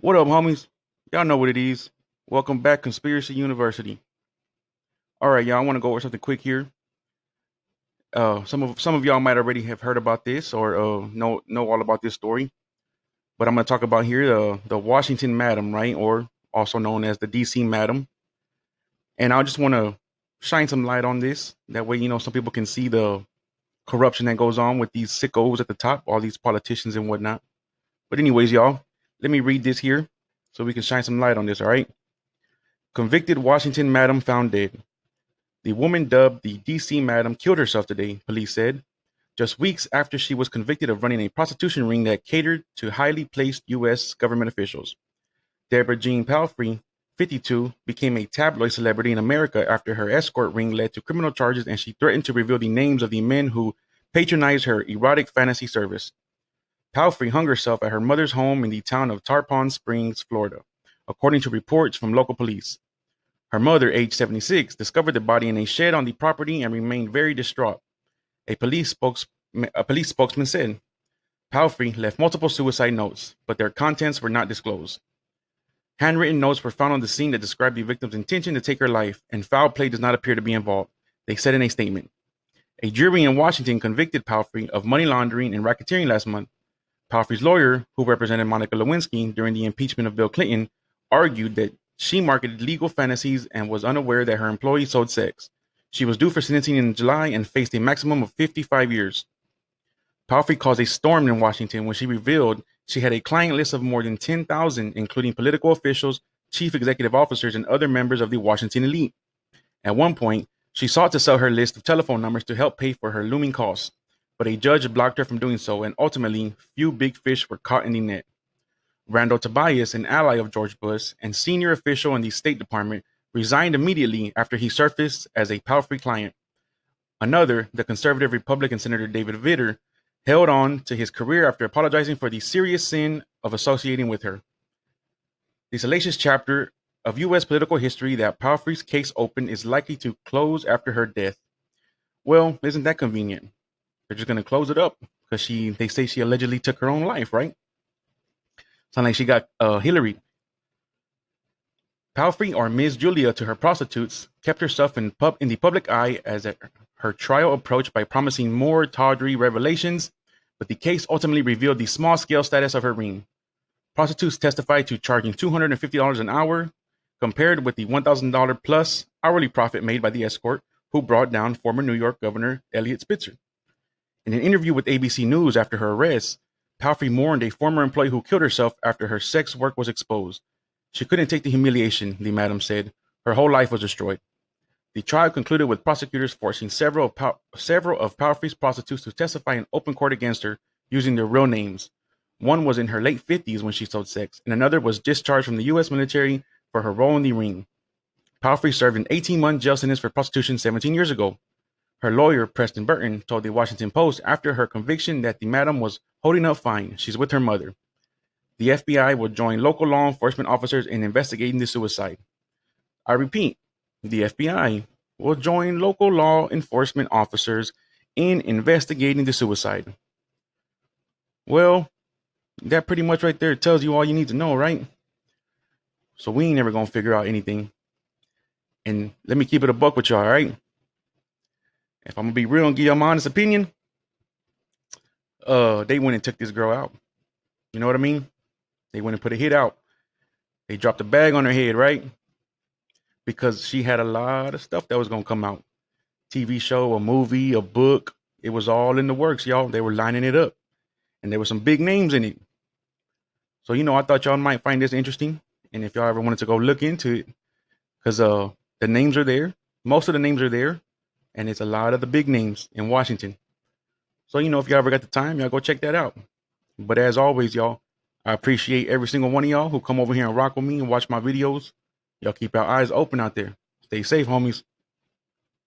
What up, homies? Y'all know what it is. Welcome back, Conspiracy University. All right, y'all. I want to go over something quick here. Some of y'all might already have heard about this or know all about this story, but I'm gonna talk about here the Washington Madam, right, or also known as the D.C. Madam. And I just want to shine some light on this. That way, some people can see the corruption that goes on with these sickos at the top, all these politicians and whatnot. But anyways, y'all, let me read this here so we can shine some light on this. All right. Convicted Washington Madam found dead. The woman dubbed the D.C. Madam killed herself today, police said, just weeks after she was convicted of running a prostitution ring that catered to highly placed U.S. government officials. Deborah Jean Palfrey, 52, became a tabloid celebrity in America after her escort ring led to criminal charges and she threatened to reveal the names of the men who patronized her erotic fantasy service. Palfrey hung herself at her mother's home in the town of Tarpon Springs, Florida, according to reports from local police. Her mother, aged 76, discovered the body in a shed on the property and remained very distraught. A police spokesman said Palfrey left multiple suicide notes, but their contents were not disclosed. Handwritten notes were found on the scene that described the victim's intention to take her life, and foul play does not appear to be involved, they said in a statement. A jury in Washington convicted Palfrey of money laundering and racketeering last month. Palfrey's lawyer, who represented Monica Lewinsky during the impeachment of Bill Clinton, argued that she marketed legal fantasies and was unaware that her employees sold sex. She was due for sentencing in July and faced a maximum of 55 years. Palfrey caused a storm in Washington when she revealed she had a client list of more than 10,000, including political officials, chief executive officers, and other members of the Washington elite. At one point, she sought to sell her list of telephone numbers to help pay for her looming costs, but a judge blocked her from doing so, and ultimately, few big fish were caught in the net. Randall Tobias, an ally of George Bush and senior official in the State Department, resigned immediately after he surfaced as a Palfrey client. Another, the conservative Republican Senator David Vitter, held on to his career after apologizing for the serious sin of associating with her. The salacious chapter of U.S. political history that Palfrey's case opened is likely to close after her death. Well, isn't that convenient? They're just going to close it up because they say she allegedly took her own life, right? Sound like she got Hillary. Palfrey, or Miss Julia to her prostitutes, kept herself in the public eye as her trial approached by promising more tawdry revelations, but the case ultimately revealed the small-scale status of her ring. Prostitutes testified to charging $250 an hour, compared with the $1,000 plus hourly profit made by the escort, who brought down former New York Governor Eliot Spitzer. In an interview with ABC News after her arrest, Palfrey mourned a former employee who killed herself after her sex work was exposed. She couldn't take the humiliation, the madam said. Her whole life was destroyed. The trial concluded with prosecutors forcing several of Palfrey's prostitutes to testify in open court against her using their real names. One was in her late 50s when she sold sex, and another was discharged from the U.S. military for her role in the ring. Palfrey served an 18-month jail sentence for prostitution 17 years ago. Her lawyer, Preston Burton, told the Washington Post after her conviction that the madam was holding up fine. She's with her mother. The FBI will join local law enforcement officers in investigating the suicide. I repeat, the FBI will join local law enforcement officers in investigating the suicide. Well, that pretty much right there tells you all you need to know, right? So we ain't never gonna figure out anything. And let me keep it a buck with y'all, all right? If I'm gonna be real and give y'all my honest opinion, they went and took this girl out. You know what I mean? They went and put a hit out. They dropped a bag on her head, right? Because she had a lot of stuff that was gonna come out. TV show, a movie, a book. It was all in the works, y'all. They were lining it up. And there were some big names in it. So, I thought y'all might find this interesting. And if y'all ever wanted to go look into it, because the names are there. Most of the names are there. And it's a lot of the big names in Washington. So, if y'all ever got the time, y'all go check that out. But as always, y'all, I appreciate every single one of y'all who come over here and rock with me and watch my videos. Y'all keep your eyes open out there. Stay safe, homies.